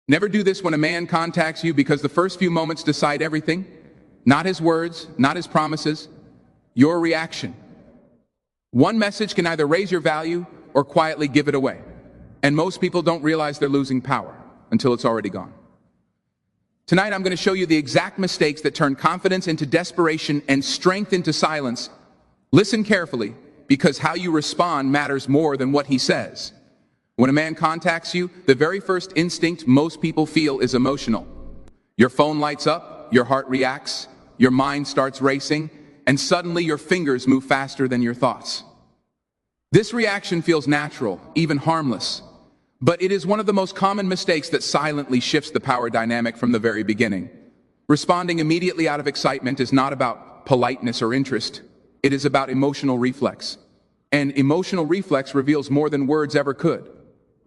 Never do this when a man contacts you, because the first few moments decide everything. Not his words, not his promises, your reaction. One message can either raise your value or quietly give it away. And most people don't realize they're losing power until it's already gone. Tonight I'm going to show you the exact mistakes that turn confidence into desperation and strength into silence. Listen carefully, because how you respond matters more than what he says. When a man contacts you, the very first instinct most people feel is emotional. Your phone lights up, your heart reacts, your mind starts racing, and suddenly your fingers move faster than your thoughts. This reaction feels natural, even harmless, but it is one of the most common mistakes that silently shifts the power dynamic from the very beginning. Responding immediately out of excitement is not about politeness or interest. It is about emotional reflex. And emotional reflex reveals more than words ever could.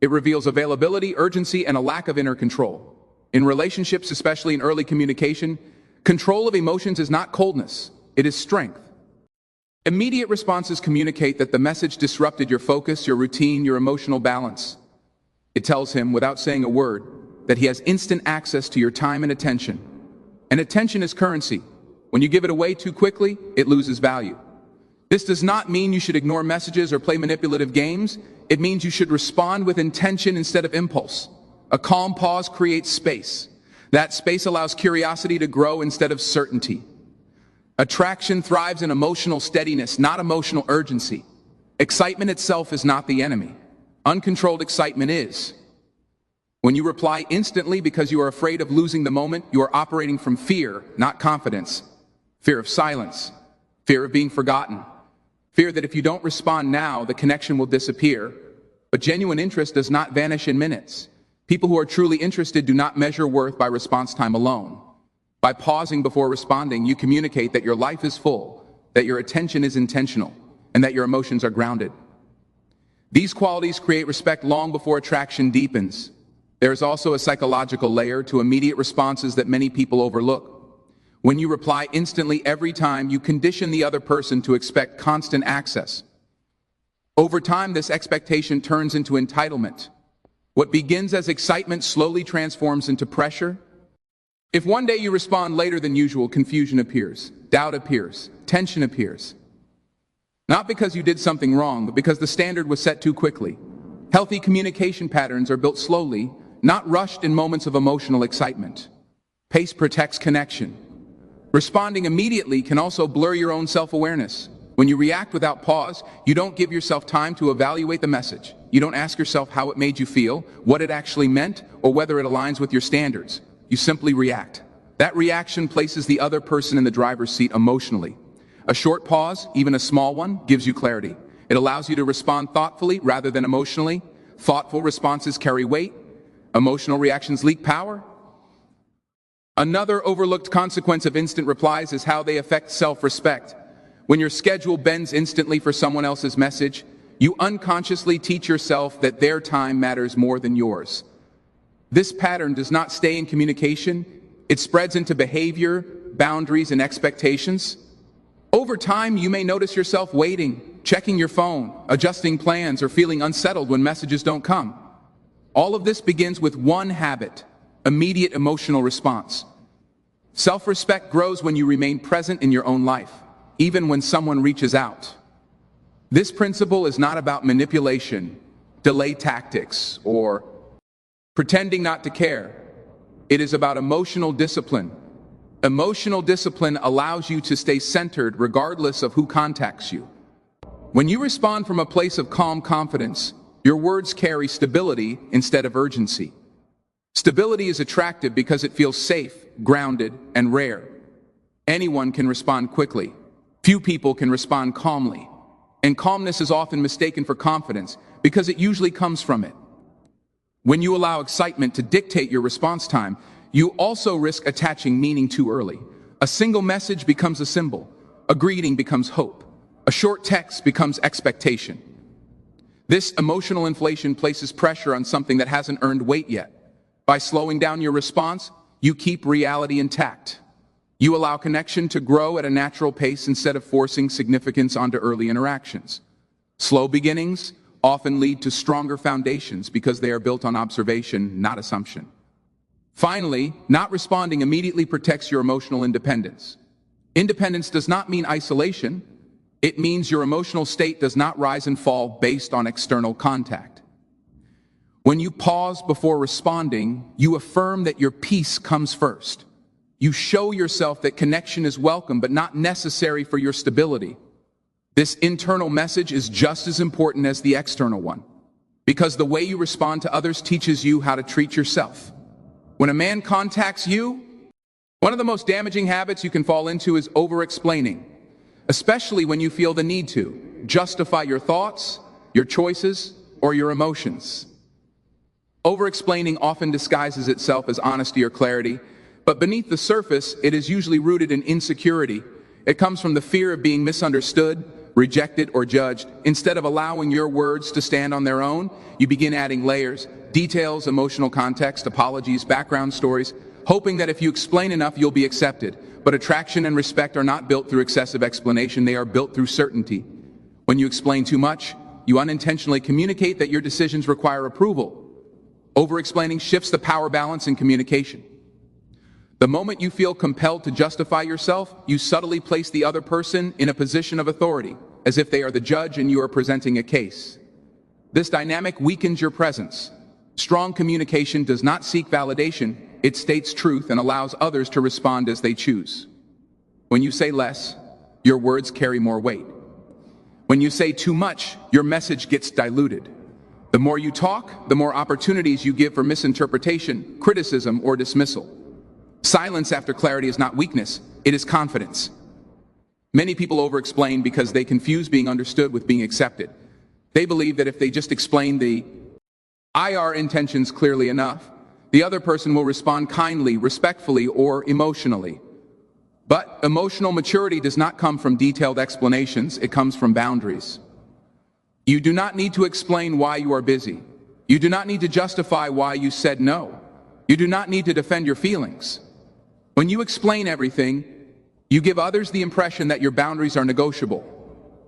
It reveals availability, urgency, and a lack of inner control. In relationships, especially in early communication, control of emotions is not coldness, it is strength. Immediate responses communicate that the message disrupted your focus, your routine, your emotional balance. It tells him, without saying a word, that he has instant access to your time and attention. And attention is currency. When you give it away too quickly, it loses value. This does not mean you should ignore messages or play manipulative games. It means you should respond with intention instead of impulse. A calm pause creates space. That space allows curiosity to grow instead of certainty. Attraction thrives in emotional steadiness, not emotional urgency. Excitement itself is not the enemy. Uncontrolled excitement is. When you reply instantly because you are afraid of losing the moment, you are operating from fear, not confidence. Fear of silence. Fear of being forgotten. Fear that if you don't respond now, the connection will disappear. But genuine interest does not vanish in minutes. People who are truly interested do not measure worth by response time alone. By pausing before responding, you communicate that your life is full, that your attention is intentional, and that your emotions are grounded. These qualities create respect long before attraction deepens. There is also a psychological layer to immediate responses that many people overlook. When you reply instantly every time, you condition the other person to expect constant access. Over time, this expectation turns into entitlement. What begins as excitement slowly transforms into pressure. If one day you respond later than usual, confusion appears, doubt appears, tension appears. Not because you did something wrong, but because the standard was set too quickly. Healthy communication patterns are built slowly, not rushed in moments of emotional excitement. Pace protects connection. Responding immediately can also blur your own self-awareness. When you react without pause, you don't give yourself time to evaluate the message. You don't ask yourself how it made you feel, what it actually meant, or whether it aligns with your standards. You simply react. That reaction places the other person in the driver's seat emotionally. A short pause, even a small one, gives you clarity. It allows you to respond thoughtfully rather than emotionally. Thoughtful responses carry weight. Emotional reactions leak power. Another overlooked consequence of instant replies is how they affect self-respect. When your schedule bends instantly for someone else's message, you unconsciously teach yourself that their time matters more than yours. This pattern does not stay in communication. It spreads into behavior, boundaries, and expectations. Over time, you may notice yourself waiting, checking your phone, adjusting plans, or feeling unsettled when messages don't come. All of this begins with one habit: immediate emotional response. Self-respect grows when you remain present in your own life, even when someone reaches out. This principle is not about manipulation, delay tactics, or pretending not to care. It is about emotional discipline. Emotional discipline allows you to stay centered regardless of who contacts you. When you respond from a place of calm confidence, your words carry stability instead of urgency. Stability is attractive because it feels safe, grounded, and rare. Anyone can respond quickly. Few people can respond calmly. And calmness is often mistaken for confidence because it usually comes from it. When you allow excitement to dictate your response time, you also risk attaching meaning too early. A single message becomes a symbol. A greeting becomes hope. A short text becomes expectation. This emotional inflation places pressure on something that hasn't earned weight yet. By slowing down your response, you keep reality intact. You allow connection to grow at a natural pace instead of forcing significance onto early interactions. Slow beginnings often lead to stronger foundations because they are built on observation, not assumption. Finally, not responding immediately protects your emotional independence. Independence does not mean isolation. It means your emotional state does not rise and fall based on external contact. When you pause before responding, you affirm that your peace comes first. You show yourself that connection is welcome but not necessary for your stability. This internal message is just as important as the external one, because the way you respond to others teaches you how to treat yourself. When a man contacts you, one of the most damaging habits you can fall into is over-explaining, especially when you feel the need to justify your thoughts, your choices, or your emotions. Over-explaining often disguises itself as honesty or clarity, but beneath the surface, it is usually rooted in insecurity. It comes from the fear of being misunderstood, rejected, or judged. Instead of allowing your words to stand on their own, you begin adding layers, details, emotional context, apologies, background stories, hoping that if you explain enough, you'll be accepted. But attraction and respect are not built through excessive explanation, they are built through certainty. When you explain too much, you unintentionally communicate that your decisions require approval. Over-explaining shifts the power balance in communication. The moment you feel compelled to justify yourself, you subtly place the other person in a position of authority, as if they are the judge and you are presenting a case. This dynamic weakens your presence. Strong communication does not seek validation, it states truth and allows others to respond as they choose. When you say less, your words carry more weight. When you say too much, your message gets diluted. The more you talk, the more opportunities you give for misinterpretation, criticism, or dismissal. Silence after clarity is not weakness, it is confidence. Many people over-explain because they confuse being understood with being accepted. They believe that if they just explain the IR intentions clearly enough, the other person will respond kindly, respectfully, or emotionally. But emotional maturity does not come from detailed explanations, it comes from boundaries. You do not need to explain why you are busy. You do not need to justify why you said no. You do not need to defend your feelings. When you explain everything, you give others the impression that your boundaries are negotiable.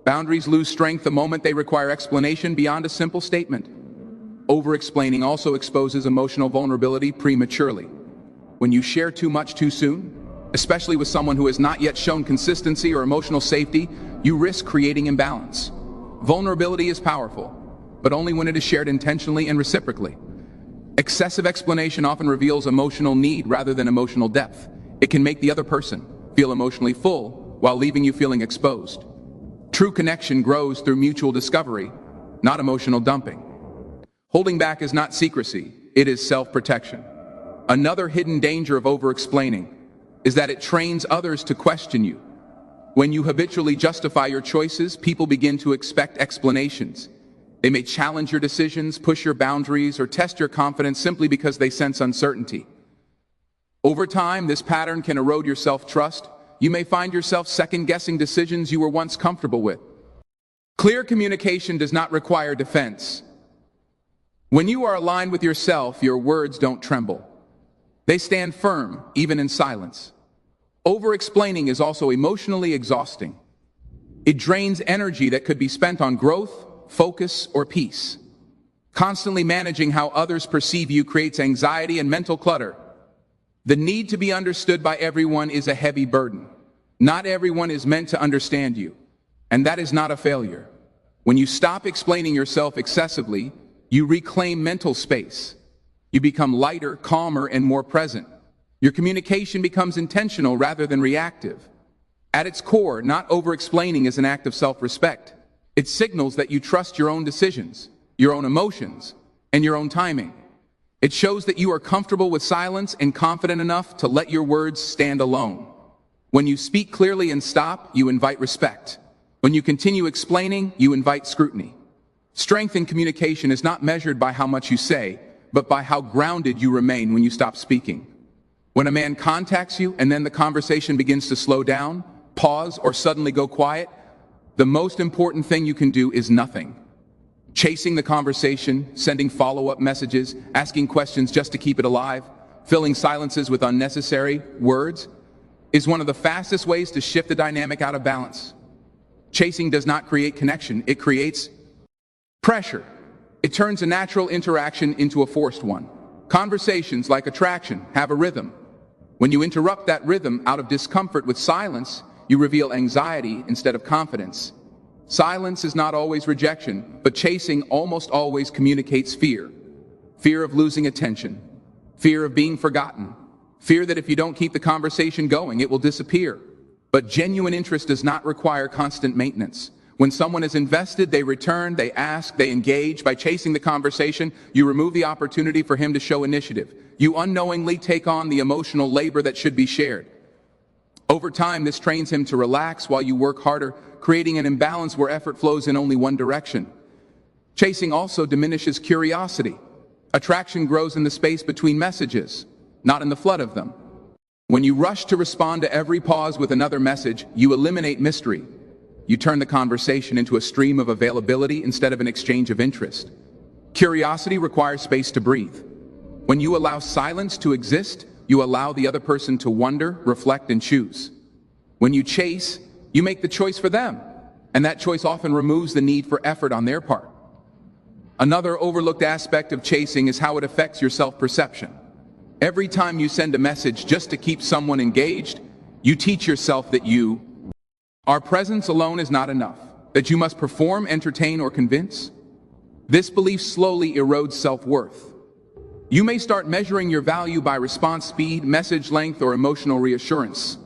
Boundaries lose strength the moment they require explanation beyond a simple statement. Over-explaining also exposes emotional vulnerability prematurely. When you share too much too soon, especially with someone who has not yet shown consistency or emotional safety, you risk creating imbalance. Vulnerability is powerful, but only when it is shared intentionally and reciprocally. Excessive explanation often reveals emotional need rather than emotional depth. It can make the other person feel emotionally full while leaving you feeling exposed. True connection grows through mutual discovery, not emotional dumping. Holding back is not secrecy, it is self-protection. Another hidden danger of over-explaining is that it trains others to question you. When you habitually justify your choices, people begin to expect explanations. They may challenge your decisions, push your boundaries, or test your confidence simply because they sense uncertainty. Over time, this pattern can erode your self-trust. You may find yourself second-guessing decisions you were once comfortable with. Clear communication does not require defense. When you are aligned with yourself, your words don't tremble. They stand firm, even in silence. Over-explaining is also emotionally exhausting. It drains energy that could be spent on growth, focus, or peace. Constantly managing how others perceive you creates anxiety and mental clutter. The need to be understood by everyone is a heavy burden. Not everyone is meant to understand you, and that is not a failure. When you stop explaining yourself excessively, you reclaim mental space. You become lighter, calmer, and more present. Your communication becomes intentional rather than reactive. At its core, not over-explaining is an act of self-respect. It signals that you trust your own decisions, your own emotions, and your own timing. It shows that you are comfortable with silence and confident enough to let your words stand alone. When you speak clearly and stop, you invite respect. When you continue explaining, you invite scrutiny. Strength in communication is not measured by how much you say, but by how grounded you remain when you stop speaking. When a man contacts you and then the conversation begins to slow down, pause, or suddenly go quiet, the most important thing you can do is nothing. Chasing the conversation, sending follow-up messages, asking questions just to keep it alive, filling silences with unnecessary words, is one of the fastest ways to shift the dynamic out of balance. Chasing does not create connection, it creates pressure. It turns a natural interaction into a forced one. Conversations, like attraction, have a rhythm. When you interrupt that rhythm out of discomfort with silence, you reveal anxiety instead of confidence. Silence is not always rejection, but chasing almost always communicates fear. Fear of losing attention. Fear of being forgotten. Fear that if you don't keep the conversation going, it will disappear. But genuine interest does not require constant maintenance. When someone is invested, they return, they ask, they engage. By chasing the conversation, you remove the opportunity for him to show initiative. You unknowingly take on the emotional labor that should be shared. Over time, this trains him to relax while you work harder, creating an imbalance where effort flows in only one direction. Chasing also diminishes curiosity. Attraction grows in the space between messages, not in the flood of them. When you rush to respond to every pause with another message, you eliminate mystery. You turn the conversation into a stream of availability instead of an exchange of interest. Curiosity requires space to breathe. When you allow silence to exist, you allow the other person to wonder, reflect, and choose. When you chase, you make the choice for them, and that choice often removes the need for effort on their part. Another overlooked aspect of chasing is how it affects your self-perception. Every time you send a message just to keep someone engaged, you teach yourself that our presence alone is not enough, that you must perform, entertain, or convince. This belief slowly erodes self-worth. You may start measuring your value by response speed, message length, or emotional reassurance.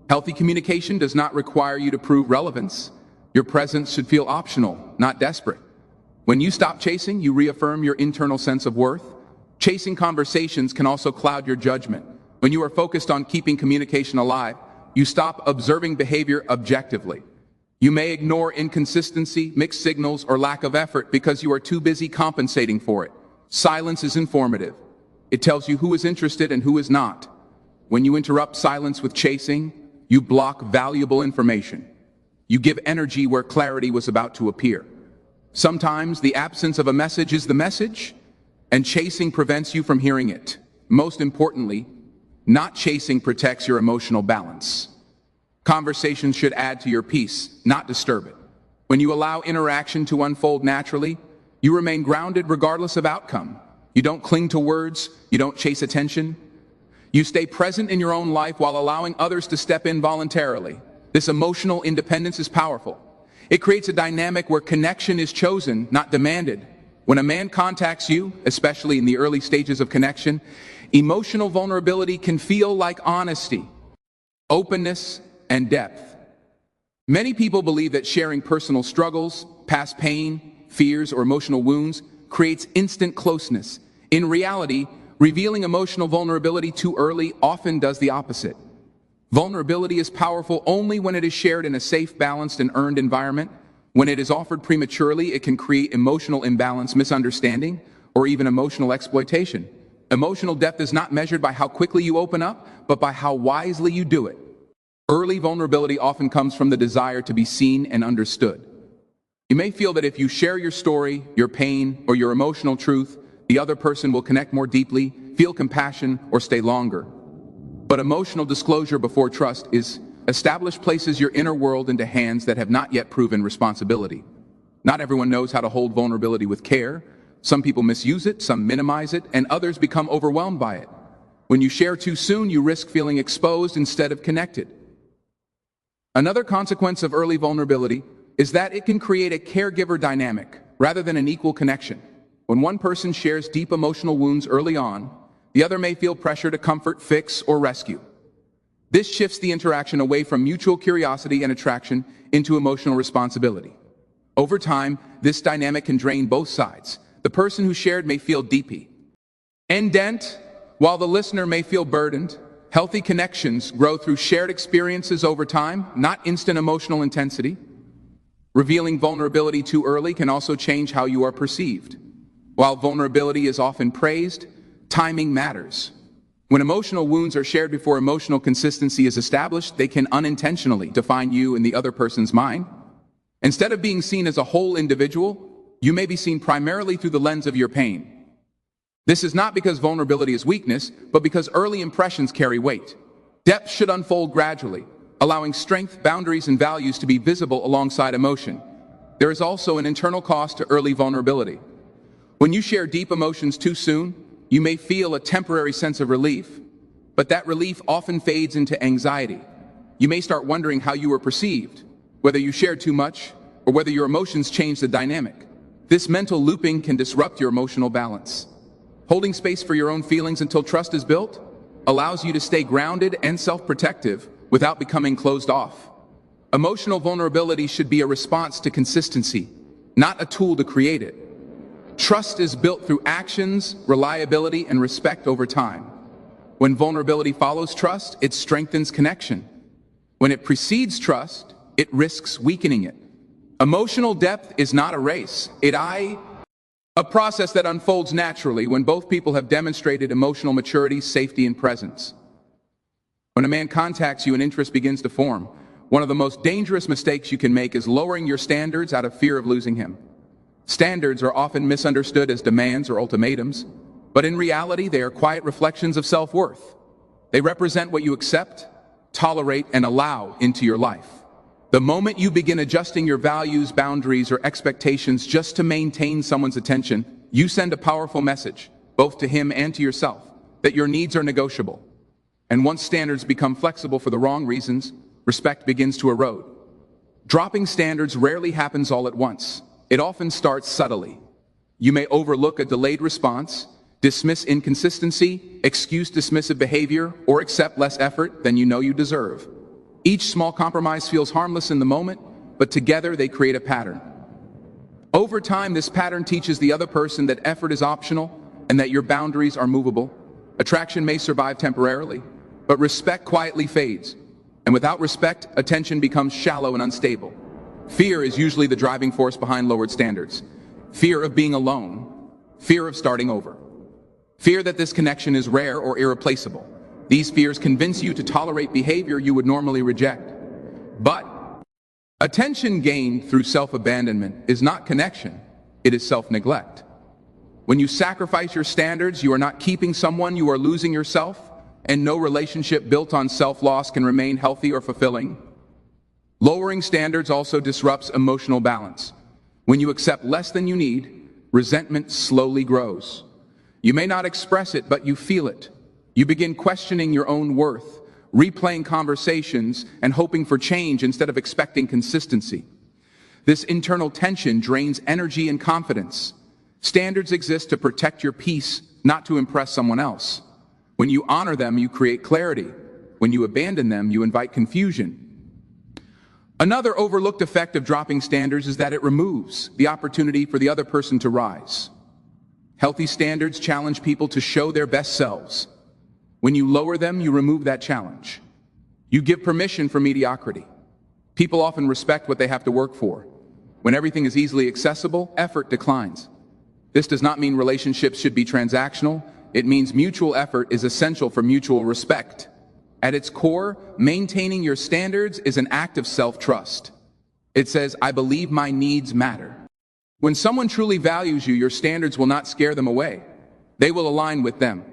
Healthy communication does not require you to prove relevance. Your presence should feel optional, not desperate. When you stop chasing, you reaffirm your internal sense of worth. Chasing conversations can also cloud your judgment. When you are focused on keeping communication alive, you stop observing behavior objectively. You may ignore inconsistency, mixed signals, or lack of effort because you are too busy compensating for it. Silence is informative. It tells you who is interested and who is not. When you interrupt silence with chasing, you block valuable information. You give energy where clarity was about to appear. Sometimes the absence of a message is the message, and chasing prevents you from hearing it. Most importantly, not chasing protects your emotional balance. Conversations should add to your peace, not disturb it. When you allow interaction to unfold naturally, you remain grounded regardless of outcome. You don't cling to words, you don't chase attention. You stay present in your own life while allowing others to step in voluntarily. This emotional independence is powerful. It creates a dynamic where connection is chosen, not demanded. When a man contacts you, especially in the early stages of connection, emotional vulnerability can feel like honesty, openness, and depth. Many people believe that sharing personal struggles, past pain, fears, or emotional wounds creates instant closeness. In reality, revealing emotional vulnerability too early often does the opposite. Vulnerability is powerful only when it is shared in a safe, balanced, and earned environment. When it is offered prematurely, it can create emotional imbalance, misunderstanding, or even emotional exploitation. Emotional depth is not measured by how quickly you open up, but by how wisely you do it. Early vulnerability often comes from the desire to be seen and understood. You may feel that if you share your story, your pain, or your emotional truth, the other person will connect more deeply, feel compassion, or stay longer. But emotional disclosure before trust is established places your inner world into hands that have not yet proven responsibility. Not everyone knows how to hold vulnerability with care. Some people misuse it, some minimize it, and others become overwhelmed by it. When you share too soon, you risk feeling exposed instead of connected. Another consequence of early vulnerability is that it can create a caregiver dynamic rather than an equal connection. When one person shares deep emotional wounds early on, the other may feel pressure to comfort, fix, or rescue. This shifts the interaction away from mutual curiosity and attraction into emotional responsibility. Over time, this dynamic can drain both sides. The person who shared may feel deeply indent, while the listener may feel burdened. Healthy connections grow through shared experiences over time, not instant emotional intensity. Revealing vulnerability too early can also change how you are perceived. While vulnerability is often praised, timing matters. When emotional wounds are shared before emotional consistency is established, they can unintentionally define you in the other person's mind. Instead of being seen as a whole individual, you may be seen primarily through the lens of your pain. This is not because vulnerability is weakness, but because early impressions carry weight. Depth should unfold gradually, allowing strength, boundaries, and values to be visible alongside emotion. There is also an internal cost to early vulnerability. When you share deep emotions too soon, You may feel a temporary sense of relief, but that relief often fades into anxiety. You may start wondering how you were perceived, whether you shared too much, or whether your emotions changed the dynamic. This mental looping can disrupt your emotional balance. Holding space for your own feelings until trust is built allows you to stay grounded and self-protective without becoming closed off. Emotional vulnerability should be a response to consistency, not a tool to create it. Trust is built through actions, reliability, and respect over time. When vulnerability follows trust, it strengthens connection. When it precedes trust, it risks weakening it. Emotional depth is not a race. A process that unfolds naturally when both people have demonstrated emotional maturity, safety, and presence. When a man contacts you and interest begins to form, one of the most dangerous mistakes you can make is lowering your standards out of fear of losing him. Standards are often misunderstood as demands or ultimatums, but in reality they are quiet reflections of self-worth. They represent what you accept, tolerate, and allow into your life. The moment you begin adjusting your values, boundaries, or expectations just to maintain someone's attention, you send a powerful message, both to him and to yourself, that your needs are negotiable. And once standards become flexible for the wrong reasons, respect begins to erode. Dropping standards rarely happens all at once. It often starts subtly. You may overlook a delayed response, dismiss inconsistency, excuse dismissive behavior, or accept less effort than you know you deserve. Each small compromise feels harmless in the moment, but together they create a pattern. Over time, this pattern teaches the other person that effort is optional and that your boundaries are movable. Attraction may survive temporarily, but respect quietly fades. And without respect, attention becomes shallow and unstable. Fear is usually the driving force behind lowered standards. Fear of being alone. Fear of starting over. Fear that this connection is rare or irreplaceable. These fears convince you to tolerate behavior you would normally reject. But attention gained through self-abandonment is not connection, it is self-neglect. When you sacrifice your standards, you are not keeping someone, you are losing yourself, and no relationship built on self-loss can remain healthy or fulfilling. Lowering standards also disrupts emotional balance. When you accept less than you need, resentment slowly grows. You may not express it, but you feel it. You begin questioning your own worth, replaying conversations, and hoping for change instead of expecting consistency. This internal tension drains energy and confidence. Standards exist to protect your peace, not to impress someone else. When you honor them, you create clarity. When you abandon them, you invite confusion. Another overlooked effect of dropping standards is that it removes the opportunity for the other person to rise. Healthy standards challenge people to show their best selves. When you lower them, you remove that challenge. You give permission for mediocrity. People often respect what they have to work for. When everything is easily accessible, effort declines. This does not mean relationships should be transactional. It means mutual effort is essential for mutual respect. At its core, maintaining your standards is an act of self-trust. It says, I believe my needs matter. When someone truly values you, your standards will not scare them away. They will align with them.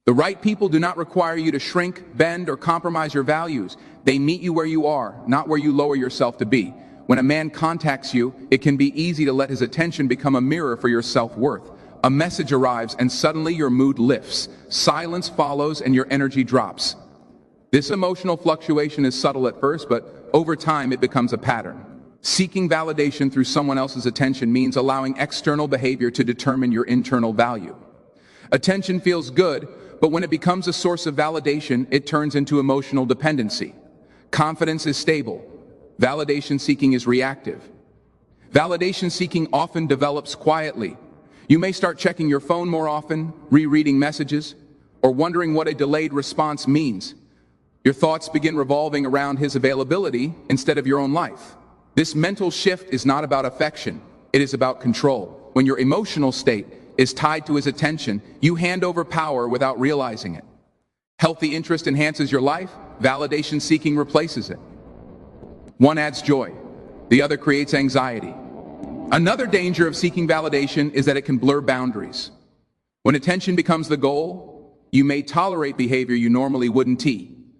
The right people do not require you to shrink, bend, or compromise your values. They meet you where you are, not where you lower yourself to be. When a man contacts you, it can be easy to let his attention become a mirror for your self-worth. A message arrives and suddenly your mood lifts. Silence follows and your energy drops. This emotional fluctuation is subtle at first, but over time it becomes a pattern. Seeking validation through someone else's attention means allowing external behavior to determine your internal value. Attention feels good, but when it becomes a source of validation, it turns into emotional dependency. Confidence is stable. Validation seeking is reactive. Validation seeking often develops quietly. You may start checking your phone more often, rereading messages, or wondering what a delayed response means. Your thoughts begin revolving around his availability instead of your own life. This mental shift is not about affection. It is about control. When your emotional state is tied to his attention, you hand over power without realizing it. Healthy interest enhances your life. Validation seeking replaces it. One adds joy. The other creates anxiety. Another danger of seeking validation is that it can blur boundaries. When attention becomes the goal, you may tolerate behavior you normally wouldn't.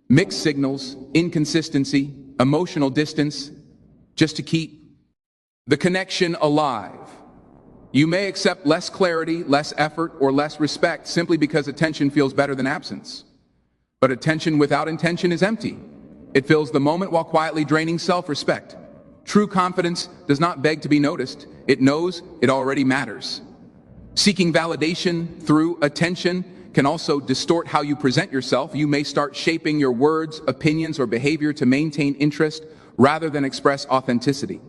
Mixed signals, inconsistency, emotional distance, just to keep the connection alive. You may accept less clarity, less effort, or less respect simply because attention feels better than absence. But attention without intention is empty. It fills the moment while quietly draining self-respect. True confidence does not beg to be noticed. It knows it already matters. Seeking validation through attention can also distort how you present yourself. You may start shaping your words, opinions, or behavior to maintain interest rather than express authenticity.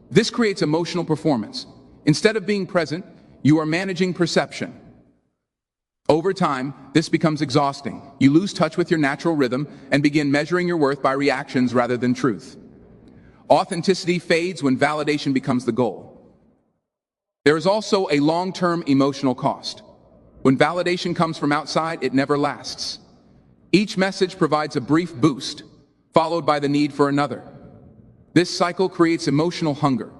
This creates emotional performance. Instead of being present, you are managing perception. Over time, this becomes exhausting. You lose touch with your natural rhythm and begin measuring your worth by reactions rather than truth. Authenticity fades when validation becomes the goal. There is also a long-term emotional cost. When validation comes from outside, it never lasts. Each message provides a brief boost, followed by the need for another. This cycle creates emotional hunger.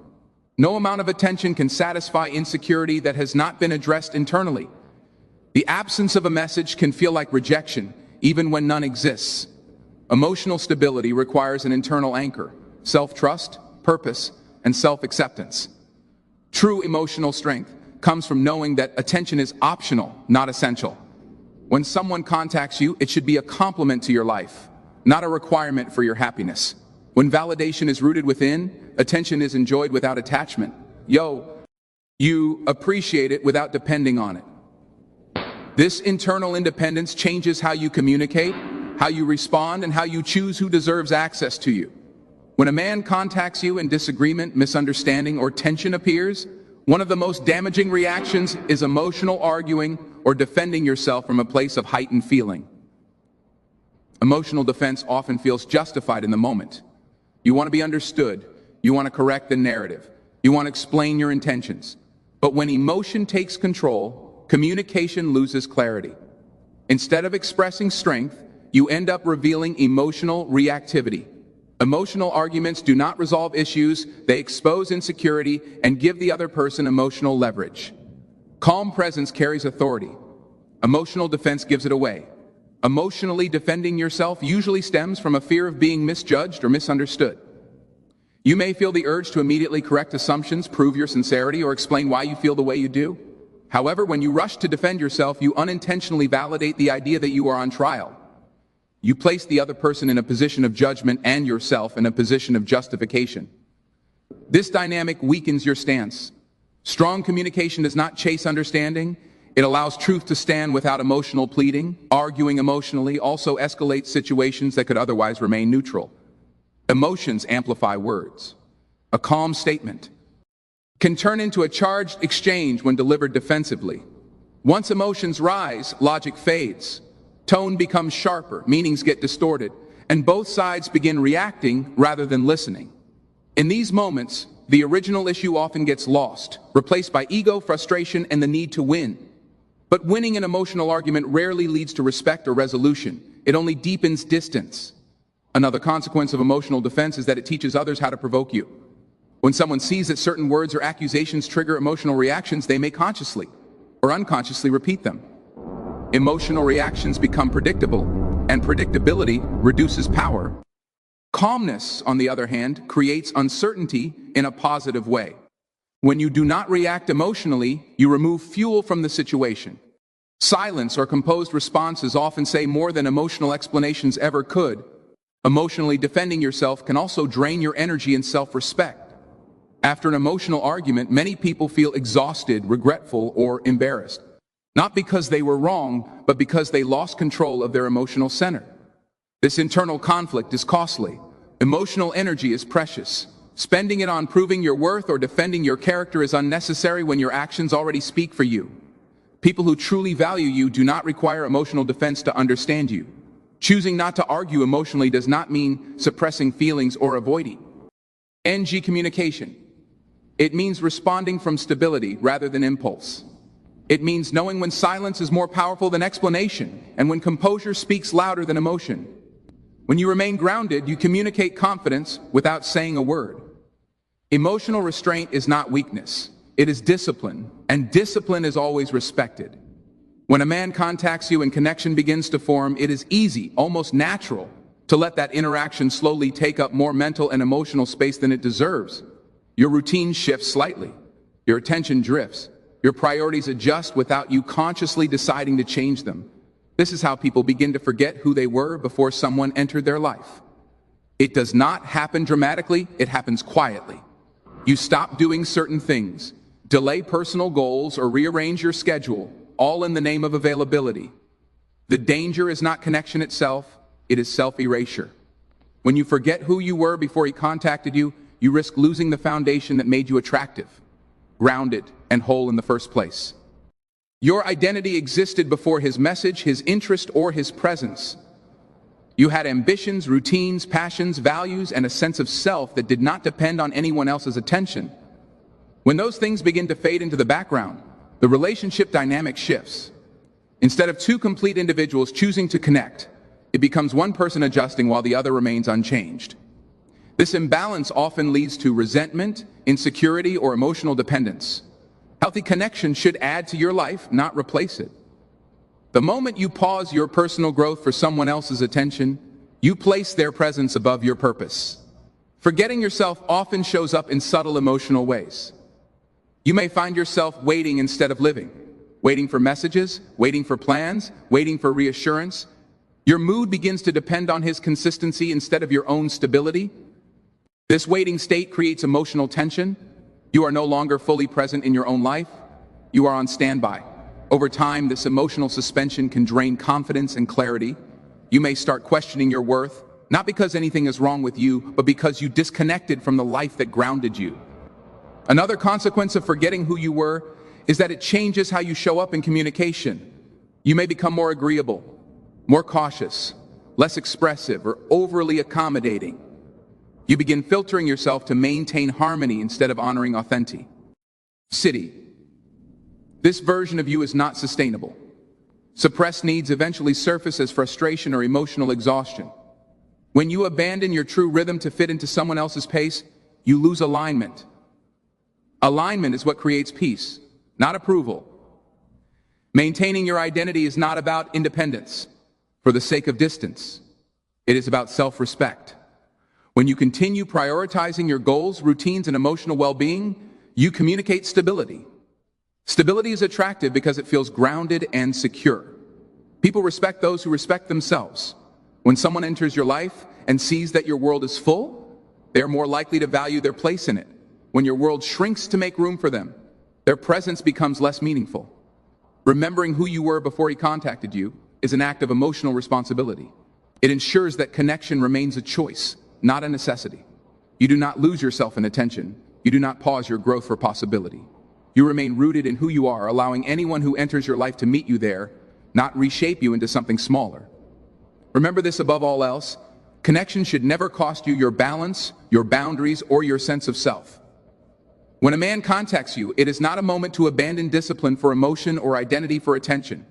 No amount of attention can satisfy insecurity that has not been addressed internally. The absence of a message can feel like rejection, even when none exists. Emotional stability requires an internal anchor, self-trust, purpose, and self-acceptance. True emotional strength comes from knowing that attention is optional, not essential. When someone contacts you, it should be a compliment to your life, not a requirement for your happiness. When validation is rooted within, attention is enjoyed without attachment. You appreciate it without depending on it. This internal independence changes how you communicate, how you respond, and how you choose who deserves access to you. When a man contacts you and disagreement, misunderstanding, or tension appears, one of the most damaging reactions is emotional arguing or defending yourself from a place of heightened feeling. Emotional defense often feels justified in the moment. You want to be understood. You want to correct the narrative. You want to explain your intentions. But when emotion takes control, communication loses clarity. Instead of expressing strength, you end up revealing emotional reactivity. Emotional arguments do not resolve issues, they expose insecurity and give the other person emotional leverage. Calm presence carries authority. Emotional defense gives it away. Emotionally defending yourself usually stems from a fear of being misjudged or misunderstood. You may feel the urge to immediately correct assumptions, prove your sincerity, or explain why you feel the way you do. However, when you rush to defend yourself, you unintentionally validate the idea that you are on trial. You place the other person in a position of judgment and yourself in a position of justification. This dynamic weakens your stance. Strong communication does not chase understanding. It allows truth to stand without emotional pleading. Arguing emotionally also escalates situations that could otherwise remain neutral. Emotions amplify words. A calm statement can turn into a charged exchange when delivered defensively. Once emotions rise, logic fades. Tone becomes sharper, meanings get distorted, and both sides begin reacting rather than listening. In these moments, the original issue often gets lost, replaced by ego, frustration, and the need to win. But winning an emotional argument rarely leads to respect or resolution. It only deepens distance. Another consequence of emotional defense is that it teaches others how to provoke you. When someone sees that certain words or accusations trigger emotional reactions, they may consciously or unconsciously repeat them. Emotional reactions become predictable, and predictability reduces power. Calmness, on the other hand, creates uncertainty in a positive way. When you do not react emotionally, you remove fuel from the situation. Silence or composed responses often say more than emotional explanations ever could. Emotionally defending yourself can also drain your energy and self-respect. After an emotional argument, many people feel exhausted, regretful, or embarrassed. Not because they were wrong, but because they lost control of their emotional center. This internal conflict is costly. Emotional energy is precious. Spending it on proving your worth or defending your character is unnecessary when your actions already speak for you. People who truly value you do not require emotional defense to understand you. Choosing not to argue emotionally does not mean suppressing feelings or avoiding. NG communication. It means responding from stability rather than impulse. It means knowing when silence is more powerful than explanation and when composure speaks louder than emotion. When you remain grounded, you communicate confidence without saying a word. Emotional restraint is not weakness. It is discipline, and discipline is always respected. When a man contacts you and connection begins to form, it is easy, almost natural, to let that interaction slowly take up more mental and emotional space than it deserves. Your routine shifts slightly. Your attention drifts. Your priorities adjust without you consciously deciding to change them. This is how people begin to forget who they were before someone entered their life. It does not happen dramatically, it happens quietly. You stop doing certain things, delay personal goals, or rearrange your schedule, all in the name of availability. The danger is not connection itself, it is self-erasure. When you forget who you were before he contacted you, you risk losing the foundation that made you attractive, grounded, and whole in the first place. Your identity existed before his message, his interest, or his presence. You had ambitions, routines, passions, values, and a sense of self that did not depend on anyone else's attention. When those things begin to fade into the background, the relationship dynamic shifts. Instead of two complete individuals choosing to connect, it becomes one person adjusting while the other remains unchanged. This imbalance often leads to resentment, insecurity, or emotional dependence. Healthy connection should add to your life, not replace it. The moment you pause your personal growth for someone else's attention, you place their presence above your purpose. Forgetting yourself often shows up in subtle emotional ways. You may find yourself waiting instead of living, waiting for messages, waiting for plans, waiting for reassurance. Your mood begins to depend on his consistency instead of your own stability. This waiting state creates emotional tension. You are no longer fully present in your own life. You are on standby. Over time, this emotional suspension can drain confidence and clarity. You may start questioning your worth, not because anything is wrong with you, but because you disconnected from the life that grounded you. Another consequence of forgetting who you were is that it changes how you show up in communication. You may become more agreeable, more cautious, less expressive, or overly accommodating. You begin filtering yourself to maintain harmony instead of honoring authenticity. This version of you is not sustainable. Suppressed needs eventually surface as frustration or emotional exhaustion. When you abandon your true rhythm to fit into someone else's pace, you lose alignment. Alignment is what creates peace, not approval. Maintaining your identity is not about independence for the sake of distance. It is about self-respect. When you continue prioritizing your goals, routines, and emotional well-being, you communicate stability. Stability is attractive because it feels grounded and secure. People respect those who respect themselves. When someone enters your life and sees that your world is full, they are more likely to value their place in it. When your world shrinks to make room for them, their presence becomes less meaningful. Remembering who you were before he contacted you is an act of emotional responsibility. It ensures that connection remains a choice, not a necessity. You do not lose yourself in attention. You do not pause your growth for possibility. You remain rooted in who you are, allowing anyone who enters your life to meet you there, not reshape you into something smaller. Remember this above all else: connection should never cost you your balance, your boundaries, or your sense of self. When a man contacts you, it is not a moment to abandon discipline for emotion or identity for attention.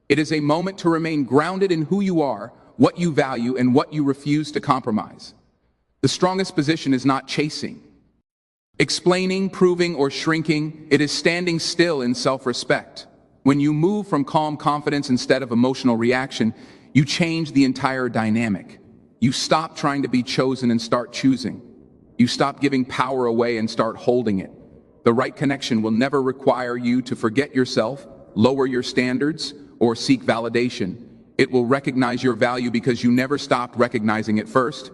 It is a moment to remain grounded in who you are, what you value, and what you refuse to compromise. The strongest position is not chasing, explaining, proving, or shrinking. It is standing still in self-respect. When you move from calm confidence instead of emotional reaction, you change the entire dynamic. You stop trying to be chosen and start choosing. You stop giving power away and start holding it. The right connection will never require you to forget yourself, lower your standards, or seek validation. It will recognize your value because you never stopped recognizing it first.